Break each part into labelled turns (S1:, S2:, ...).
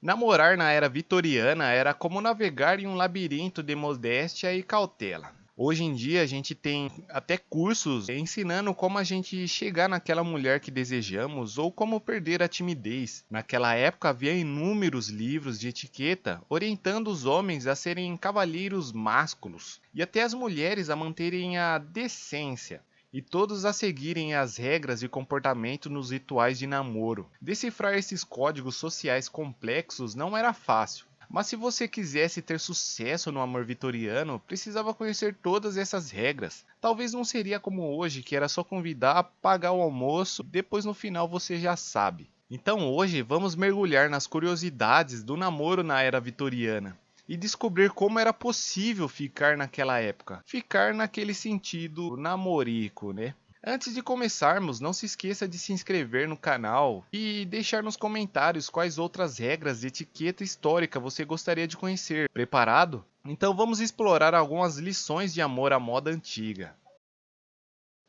S1: Namorar na era vitoriana era como navegar em um labirinto de modéstia e cautela. Hoje em dia a gente tem até cursos ensinando como a gente chegar naquela mulher que desejamos ou como perder a timidez. Naquela época havia inúmeros livros de etiqueta orientando os homens a serem cavalheiros másculos e até as mulheres a manterem a decência. E todos a seguirem as regras de comportamento nos rituais de namoro. Decifrar esses códigos sociais complexos não era fácil. Mas se você quisesse ter sucesso no amor vitoriano, precisava conhecer todas essas regras. Talvez não seria como hoje, que era só convidar, pagar o almoço, depois no final você já sabe. Então hoje vamos mergulhar nas curiosidades do namoro na era vitoriana e descobrir como era possível ficar naquela época. Ficar naquele sentido namorico, né? Antes de começarmos, não se esqueça de se inscrever no canal e deixar nos comentários quais outras regras de etiqueta histórica você gostaria de conhecer. Preparado? Então vamos explorar algumas lições de amor à moda antiga.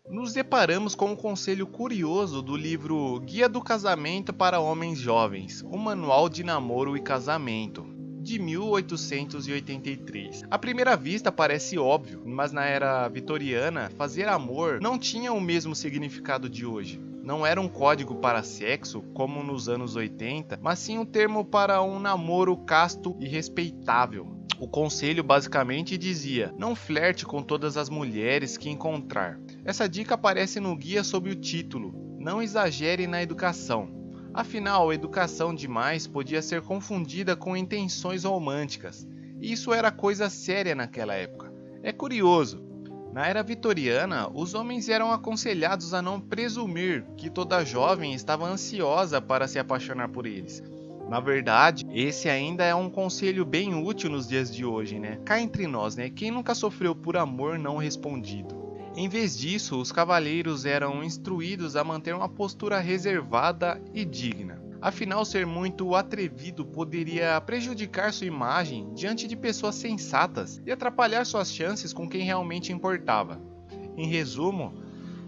S1: Nos deparamos com um conselho curioso do livro Guia do Casamento para Homens Jovens, um manual de namoro e casamento, de 1883. À primeira vista parece óbvio, mas na era vitoriana, fazer amor não tinha o mesmo significado de hoje. Não era um código para sexo, como nos anos 80, mas sim um termo para um namoro casto e respeitável. O conselho basicamente dizia: não flerte com todas as mulheres que encontrar. Essa dica aparece no guia sob o título: Não exagere na educação. Afinal, educação demais podia ser confundida com intenções românticas, e isso era coisa séria naquela época. É curioso, na era vitoriana, os homens eram aconselhados a não presumir que toda jovem estava ansiosa para se apaixonar por eles. Na verdade, esse ainda é um conselho bem útil nos dias de hoje, né? Cá entre nós, né? Quem nunca sofreu por amor não respondido? Em vez disso, os cavalheiros eram instruídos a manter uma postura reservada e digna. Afinal, ser muito atrevido poderia prejudicar sua imagem diante de pessoas sensatas e atrapalhar suas chances com quem realmente importava. Em resumo,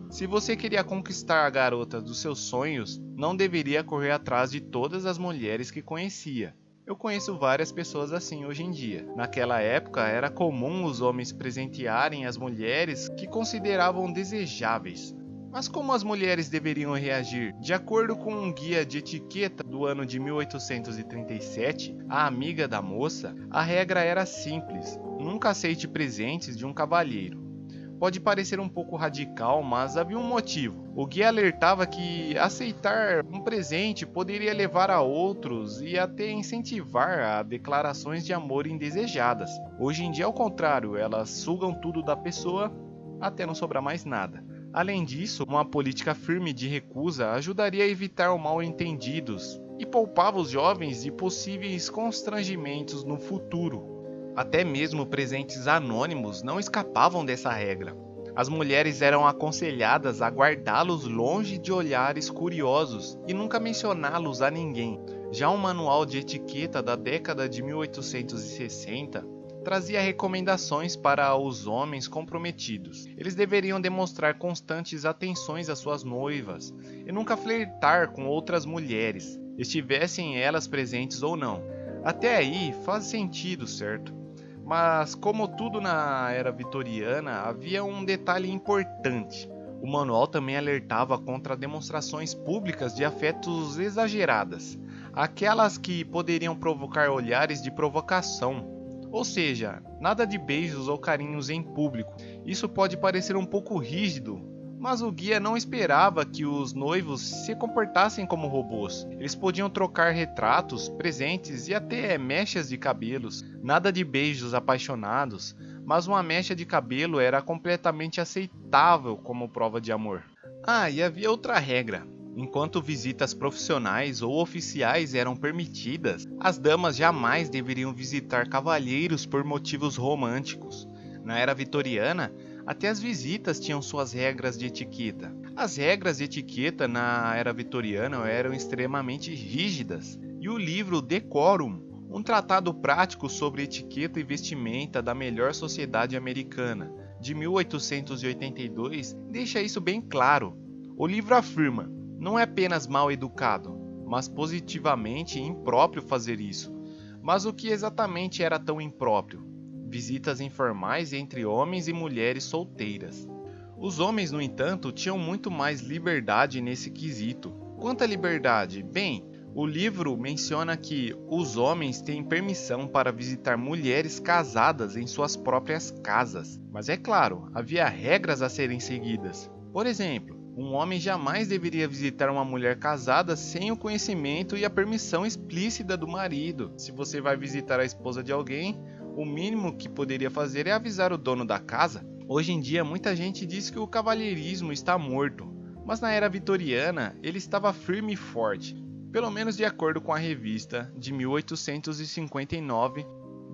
S1: se você queria conquistar a garota dos seus sonhos, não deveria correr atrás de todas as mulheres que conhecia. Eu conheço várias pessoas assim hoje em dia. Naquela época, era comum os homens presentearem as mulheres que consideravam desejáveis. Mas como as mulheres deveriam reagir? De acordo com um guia de etiqueta do ano de 1837, a amiga da moça, a regra era simples: nunca aceite presentes de um cavalheiro. Pode parecer um pouco radical, mas havia um motivo. O guia alertava que aceitar um presente poderia levar a outros e até incentivar a declarações de amor indesejadas. Hoje em dia, ao contrário, elas sugam tudo da pessoa até não sobrar mais nada. Além disso, uma política firme de recusa ajudaria a evitar o mal-entendidos e poupava os jovens de possíveis constrangimentos no futuro. Até mesmo presentes anônimos não escapavam dessa regra. As mulheres eram aconselhadas a guardá-los longe de olhares curiosos e nunca mencioná-los a ninguém. Já um manual de etiqueta da década de 1860 trazia recomendações para os homens comprometidos. Eles deveriam demonstrar constantes atenções às suas noivas e nunca flertar com outras mulheres, estivessem elas presentes ou não. Até aí faz sentido, certo? Mas, como tudo na era vitoriana, havia um detalhe importante. O manual também alertava contra demonstrações públicas de afetos exageradas, aquelas que poderiam provocar olhares de provocação. Ou seja, nada de beijos ou carinhos em público. Isso pode parecer um pouco rígido, mas o guia não esperava que os noivos se comportassem como robôs. Eles podiam trocar retratos, presentes e até mechas de cabelos. Nada de beijos apaixonados, mas uma mecha de cabelo era completamente aceitável como prova de amor. E havia outra regra. Enquanto visitas profissionais ou oficiais eram permitidas, as damas jamais deveriam visitar cavalheiros por motivos românticos. Na era vitoriana, até as visitas tinham suas regras de etiqueta. As regras de etiqueta na era vitoriana eram extremamente rígidas, e o livro Decorum, um tratado prático sobre etiqueta e vestimenta da melhor sociedade americana, de 1882, deixa isso bem claro. O livro afirma: não é apenas mal educado, mas positivamente impróprio fazer isso. Mas o que exatamente era tão impróprio? Visitas informais entre homens e mulheres solteiras. Os homens, no entanto, tinham muito mais liberdade nesse quesito. Quanto à liberdade? Bem, o livro menciona que os homens têm permissão para visitar mulheres casadas em suas próprias casas. Mas é claro, havia regras a serem seguidas. Por exemplo, um homem jamais deveria visitar uma mulher casada sem o conhecimento e a permissão explícita do marido. Se você vai visitar a esposa de alguém, o mínimo que poderia fazer é avisar o dono da casa. Hoje em dia, muita gente diz que o cavalheirismo está morto, mas na era vitoriana ele estava firme e forte, pelo menos de acordo com a revista de 1859,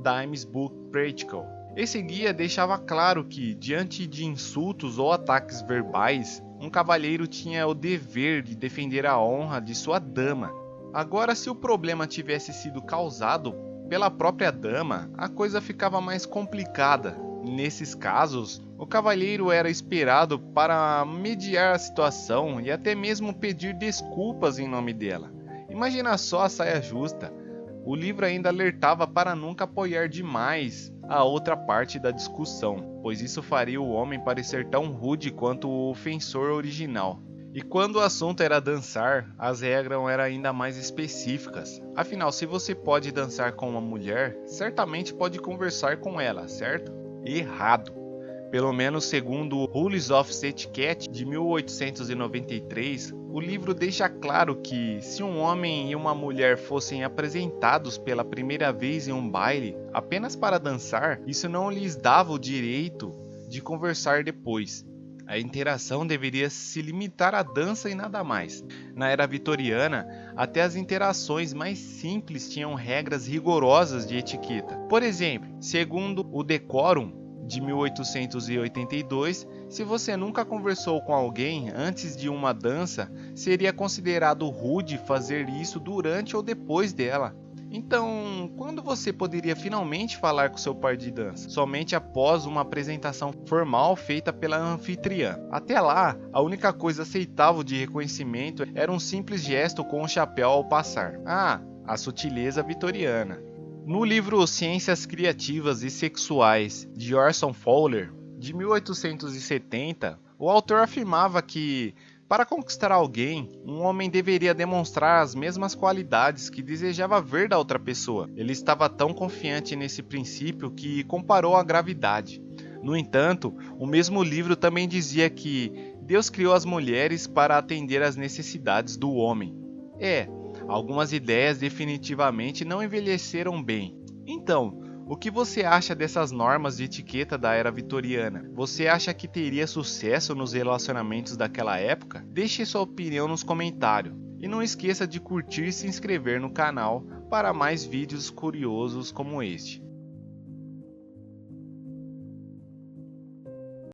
S1: Dimes Book Practical. Esse guia deixava claro que, diante de insultos ou ataques verbais, um cavalheiro tinha o dever de defender a honra de sua dama. Agora, se o problema tivesse sido causado pela própria dama, a coisa ficava mais complicada. Nesses casos, o cavalheiro era esperado para mediar a situação e até mesmo pedir desculpas em nome dela. Imagina só a saia justa. O livro ainda alertava para nunca apoiar demais a outra parte da discussão, pois isso faria o homem parecer tão rude quanto o ofensor original. E quando o assunto era dançar, as regras eram ainda mais específicas. Afinal, se você pode dançar com uma mulher, certamente pode conversar com ela, certo? Errado. Pelo menos segundo o Rules of Etiquette de 1893, o livro deixa claro que, se um homem e uma mulher fossem apresentados pela primeira vez em um baile apenas para dançar, isso não lhes dava o direito de conversar depois. A interação deveria se limitar à dança e nada mais. Na era vitoriana, até as interações mais simples tinham regras rigorosas de etiqueta. Por exemplo, segundo o Decorum de 1882, se você nunca conversou com alguém antes de uma dança, seria considerado rude fazer isso durante ou depois dela. Então, quando você poderia finalmente falar com seu par de dança? Somente após uma apresentação formal feita pela anfitriã. Até lá, a única coisa aceitável de reconhecimento era um simples gesto com o chapéu ao passar. A sutileza vitoriana. No livro Ciências Criativas e Sexuais, de Orson Fowler, de 1870, o autor afirmava que, para conquistar alguém, um homem deveria demonstrar as mesmas qualidades que desejava ver da outra pessoa. Ele estava tão confiante nesse princípio que comparou a gravidade. No entanto, o mesmo livro também dizia que Deus criou as mulheres para atender às necessidades do homem. Algumas ideias definitivamente não envelheceram bem. Então, o que você acha dessas normas de etiqueta da era vitoriana? Você acha que teria sucesso nos relacionamentos daquela época? Deixe sua opinião nos comentários. E não esqueça de curtir e se inscrever no canal para mais vídeos curiosos como este.